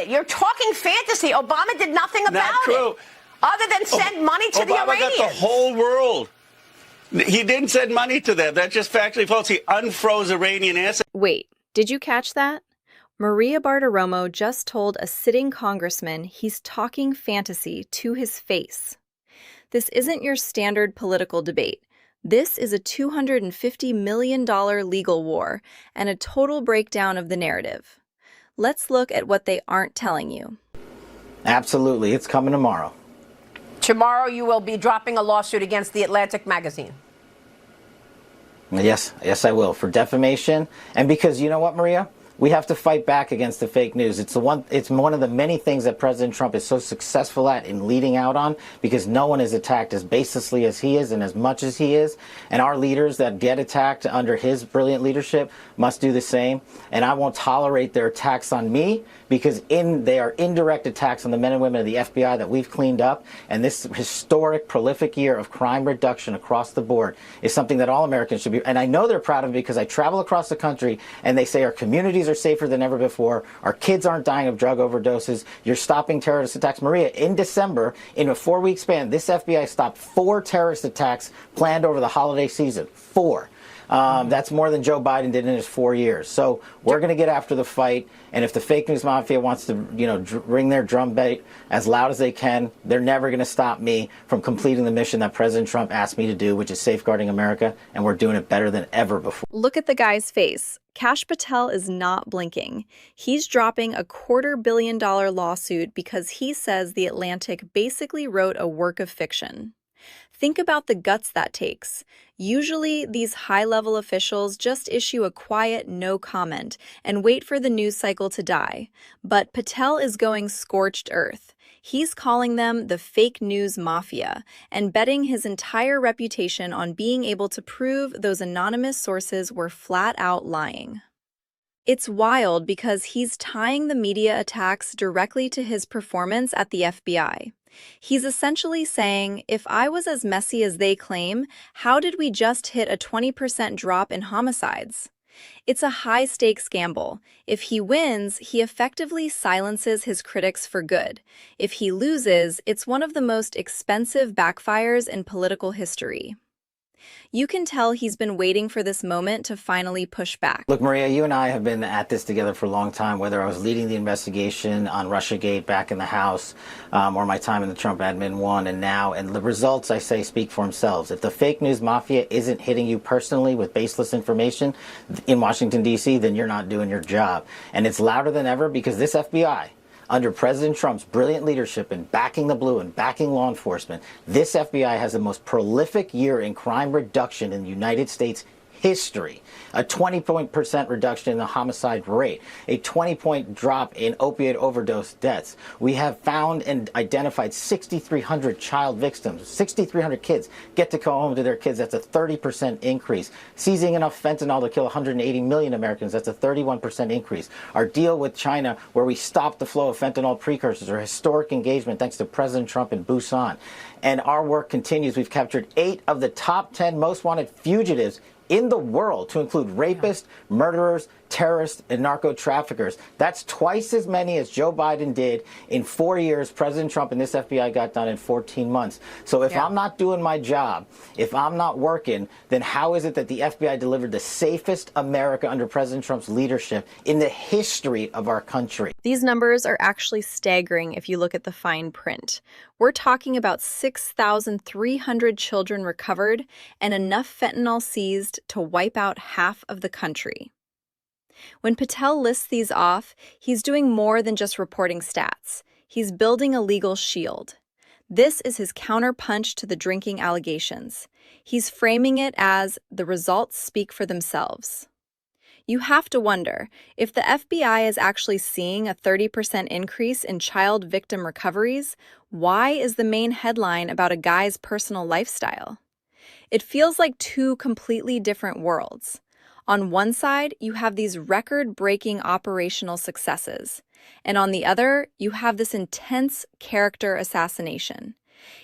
it. You're talking fantasy. Obama did nothing about Not true. it other than send money to the Obama Iranians. got the whole world. He didn't send money to them. That's just factually false. He unfroze Iranian assets. Wait, did you catch that? Maria Bartiromo just told a sitting congressman he's talking fantasy to his face. This isn't your standard political debate. This is a $250 million legal war and a total breakdown of the narrative. Let's look at what they aren't telling you. Absolutely. It's coming tomorrow. Tomorrow you will be dropping a lawsuit against the Atlantic magazine. Yes, I will, for defamation. And because you know what, Maria? We have to fight back against the fake news. It's one of the many things that President Trump is so successful at in leading out on, because no one is attacked as baselessly as he is and as much as he is. And our leaders that get attacked under his brilliant leadership must do the same. And I won't tolerate their attacks on me, because they are indirect attacks on the men and women of the FBI that we've cleaned up. And this historic, prolific year of crime reduction across the board is something that all Americans should be. And I know they're proud of it because I travel across the country and they say our communities are safer than ever before. Our kids aren't dying of drug overdoses. You're stopping terrorist attacks. Maria, in December, in a 4-week span, this FBI stopped 4 terrorist attacks planned over the holiday season. 4. That's more than Joe Biden did in his 4 years. So we're going to get after the fight. And if the fake news mafia wants to, ring their drumbeat as loud as they can, they're never going to stop me from completing the mission that President Trump asked me to do, which is safeguarding America. And we're doing it better than ever before. Look at the guy's face. Kash Patel is not blinking. He's dropping a $250 million lawsuit because he says The Atlantic basically wrote a work of fiction. Think about the guts that takes. Usually, these high-level officials just issue a quiet no comment and wait for the news cycle to die. But Patel is going scorched earth. He's calling them the fake news mafia and betting his entire reputation on being able to prove those anonymous sources were flat-out lying. It's wild because he's tying the media attacks directly to his performance at the FBI. He's essentially saying, if I was as messy as they claim, how did we just hit a 20% drop in homicides? It's a high-stakes gamble. If he wins, he effectively silences his critics for good. If he loses, it's one of the most expensive backfires in political history. You can tell he's been waiting for this moment to finally push back. Look, Maria, you and I have been at this together for a long time, whether I was leading the investigation on Russiagate back in the House or my time in the Trump admin 1 and now. And the results, I say, speak for themselves. If the fake news mafia isn't hitting you personally with baseless information in Washington, D.C., then you're not doing your job. And it's louder than ever because this FBI, under President Trump's brilliant leadership in backing the blue and backing law enforcement, this FBI has the most prolific year in crime reduction in the United States history. A 20% reduction in the homicide rate, a 20-point drop in opiate overdose deaths. We have found and identified 6,300 child victims. 6,300 kids get to go home to their kids. That's a 30% increase. Seizing enough fentanyl to kill 180 million Americans. That's a 31% increase. Our deal with China, where we stopped the flow of fentanyl precursors, a historic engagement thanks to President Trump in Busan. And our work continues. We've captured 8 of the top 10 most wanted fugitives in the world, to include rapists, murderers, terrorists, and narco-traffickers. That's twice as many as Joe Biden did in 4 years. President Trump and this FBI got done in 14 months. So if I'm not doing my job, if I'm not working, then how is it that the FBI delivered the safest America under President Trump's leadership in the history of our country? These numbers are actually staggering if you look at the fine print. We're talking about 6,300 children recovered and enough fentanyl seized to wipe out half of the country. When Patel lists these off, he's doing more than just reporting stats. He's building a legal shield. This is his counterpunch to the drinking allegations. He's framing it as the results speak for themselves. You have to wonder, if the FBI is actually seeing a 30% increase in child victim recoveries, why is the main headline about a guy's personal lifestyle? It feels like 2 completely different worlds. On one side, you have these record-breaking operational successes, and on the other, you have this intense character assassination.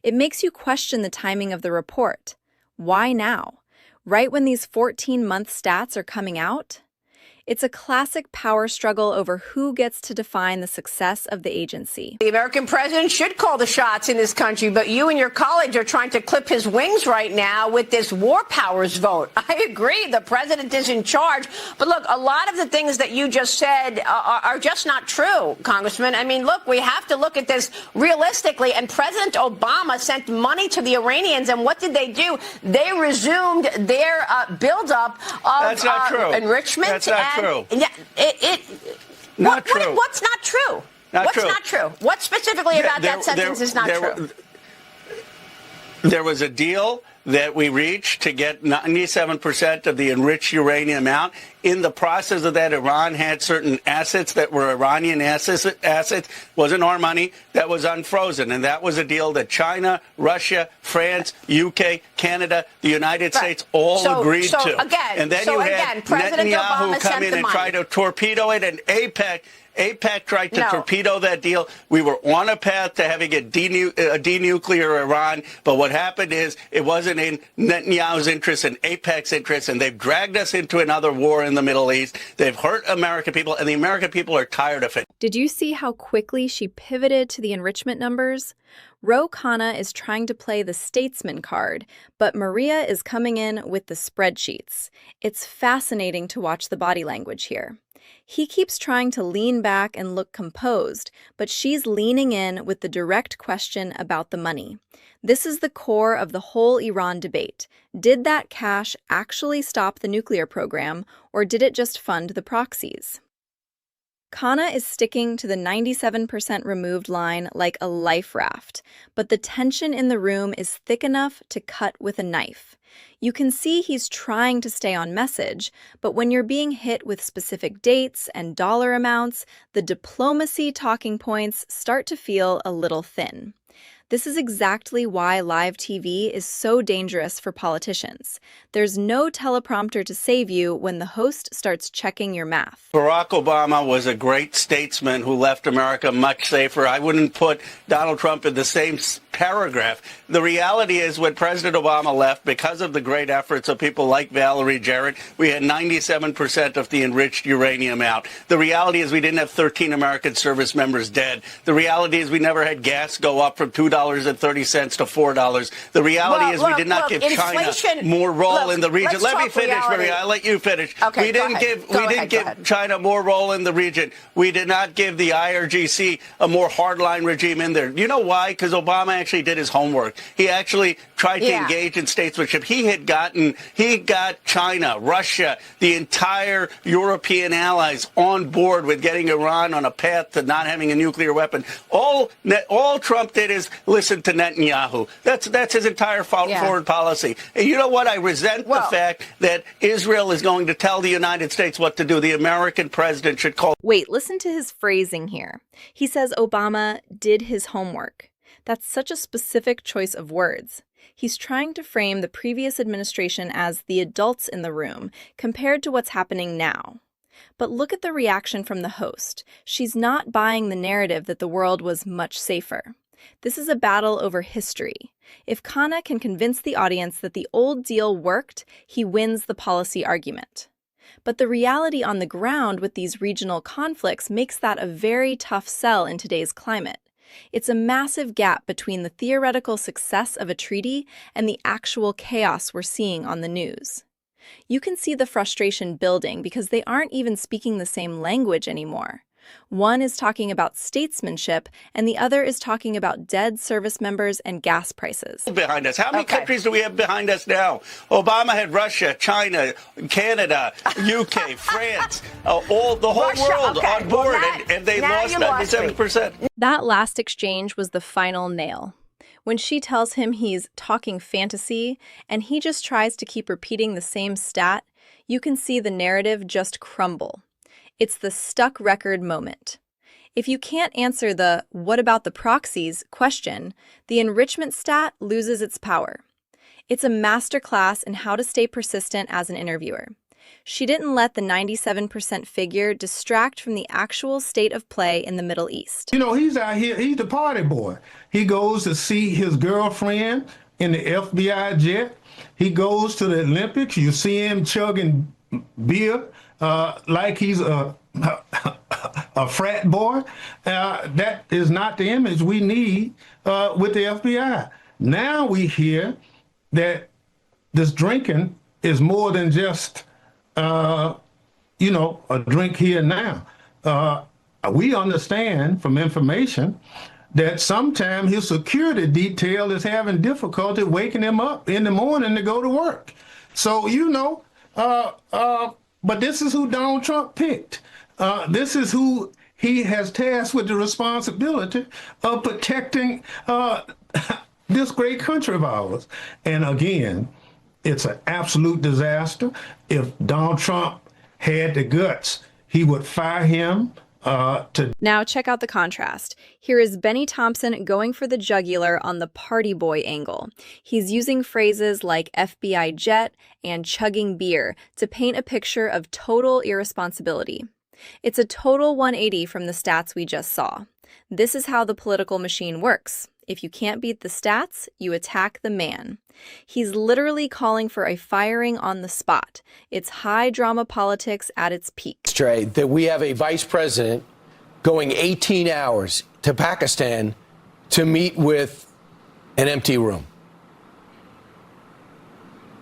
It makes you question the timing of the report. Why now? Right when these 14-month stats are coming out? It's a classic power struggle over who gets to define the success of the agency. The American president should call the shots in this country, but you and your colleagues are trying to clip his wings right now with this war powers vote. I agree, the president is in charge. But look, a lot of the things that you just said are just not true, Congressman. I mean, look, we have to look at this realistically. And President Obama sent money to the Iranians, and what did they do? They resumed their buildup of That's not true. enrichment. That's not true. Yeah, Not true. What's not true? Not What's true. not true? What specifically about that sentence is not true? There was a deal that we reached to get 97% of the enriched uranium out. In the process of that, Iran had certain assets that were Iranian assets. Wasn't our money. That was unfrozen. And that was a deal that China, Russia, France, UK, Canada, the United States all agreed to. And then you had President Netanyahu Obama come sent in the and money. try to torpedo it, and AIPAC tried to torpedo that deal. We were on a path to having a denuclear Iran, but what happened is it wasn't in Netanyahu's interest and AIPAC's interest, and they've dragged us into another war in the Middle East. They've hurt American people, and the American people are tired of it. Did you see how quickly she pivoted to the enrichment numbers? Ro Khanna is trying to play the statesman card, but Maria is coming in with the spreadsheets. It's fascinating to watch the body language here. He keeps trying to lean back and look composed, but she's leaning in with the direct question about the money. This is the core of the whole Iran debate. Did that cash actually stop the nuclear program, or did it just fund the proxies? Khanna is sticking to the 97% removed line like a life raft, but the tension in the room is thick enough to cut with a knife. You can see he's trying to stay on message, but when you're being hit with specific dates and dollar amounts, the diplomacy talking points start to feel a little thin. This is exactly why live TV is so dangerous for politicians. There's no teleprompter to save you when the host starts checking your math. Barack Obama was a great statesman who left America much safer. I wouldn't put Donald Trump in the same paragraph. The reality is when President Obama left, because of the great efforts of people like Valerie Jarrett, we had 97% of the enriched uranium out. The reality is we didn't have 13 American service members dead. The reality is we never had gas go up from $2.30 to $4. The reality is we did not give China more role in the region. Let me finish, Maria. I'll let you finish. Okay, we didn't give China more role in the region. We did not give the IRGC a more hardline regime in there. You know why? Because Obama actually did his homework. He actually tried to engage in statesmanship. He got China, Russia, the entire European allies on board with getting Iran on a path to not having a nuclear weapon. All Trump did is listen to Netanyahu. That's his entire foreign policy. And you know what? I resent the fact that Israel is going to tell the United States what to do. The American president should call. Wait, listen to his phrasing here. He says Obama did his homework. That's such a specific choice of words. He's trying to frame the previous administration as the adults in the room compared to what's happening now. But look at the reaction from the host. She's not buying the narrative that the world was much safer. This is a battle over history. If Khanna can convince the audience that the old deal worked, he wins the policy argument. But the reality on the ground with these regional conflicts makes that a very tough sell in today's climate. It's a massive gap between the theoretical success of a treaty and the actual chaos we're seeing on the news. You can see the frustration building because they aren't even speaking the same language anymore. One is talking about statesmanship, and the other is talking about dead service members and gas prices. Behind us. How many countries do we have behind us now? Obama had Russia, China, Canada, UK, France, the whole world on board, and they lost 97%. That last exchange was the final nail. When she tells him he's talking fantasy, and he just tries to keep repeating the same stat, you can see the narrative just crumble. It's the stuck record moment. If you can't answer the "what about the proxies" question, the enrichment stat loses its power. It's a masterclass in how to stay persistent as an interviewer. She didn't let the 97% figure distract from the actual state of play in the Middle East. You know, he's out here, he's the party boy. He goes to see his girlfriend in the FBI jet. He goes to the Olympics. You see him chugging beer like he's a a frat boy. That is not the image we need with the FBI. Now we hear that this drinking is more than just, a drink here and now. We understand from information that sometimes his security detail is having difficulty waking him up in the morning to go to work. So, but this is who Donald Trump picked. This is who he has tasked with the responsibility of protecting this great country of ours. And again, it's an absolute disaster. If Donald Trump had the guts, he would fire him. Now check out the contrast. Here is Benny Thompson going for the jugular on the party boy angle. He's using phrases like FBI jet and chugging beer to paint a picture of total irresponsibility. It's a total 180 from the stats we just saw. This is how the political machine works. If you can't beat the stats, you attack the man. He's literally calling for a firing on the spot. It's high drama politics at its peak. Trey, that we have a vice president going 18 hours to Pakistan to meet with an empty room.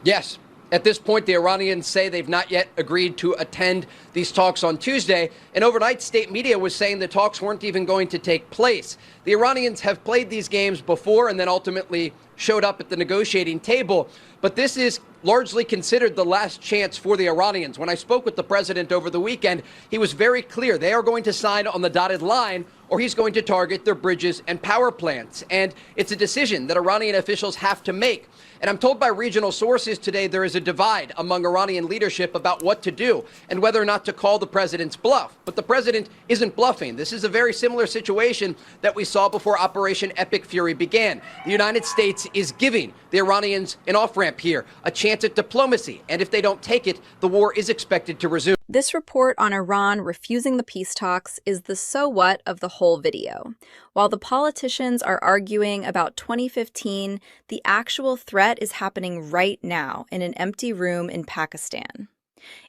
Yes. At this point, the Iranians say they've not yet agreed to attend these talks on Tuesday. And overnight, state media was saying the talks weren't even going to take place. The Iranians have played these games before and then ultimately showed up at the negotiating table. But this is largely considered the last chance for the Iranians. When I spoke with the president over the weekend, he was very clear. They are going to sign on the dotted line, or he's going to target their bridges and power plants. And it's a decision that Iranian officials have to make. And I'm told by regional sources today there is a divide among Iranian leadership about what to do and whether or not to call the president's bluff. But the president isn't bluffing. This is a very similar situation that we saw before Operation Epic Fury began. The United States is giving the Iranians an off-ramp here, a chance at diplomacy. And if they don't take it, the war is expected to resume. This report on Iran refusing the peace talks is the so what of the whole video. While the politicians are arguing about 2015, the actual threat is happening right now in an empty room in Pakistan.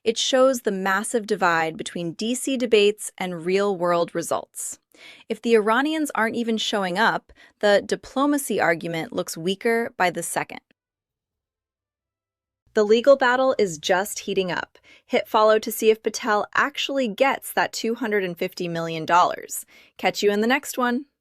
It shows the massive divide between DC debates and real-world results. If the Iranians aren't even showing up, the diplomacy argument looks weaker by the second. The legal battle is just heating up. Hit follow to see if Patel actually gets that $250 million. Catch you in the next one.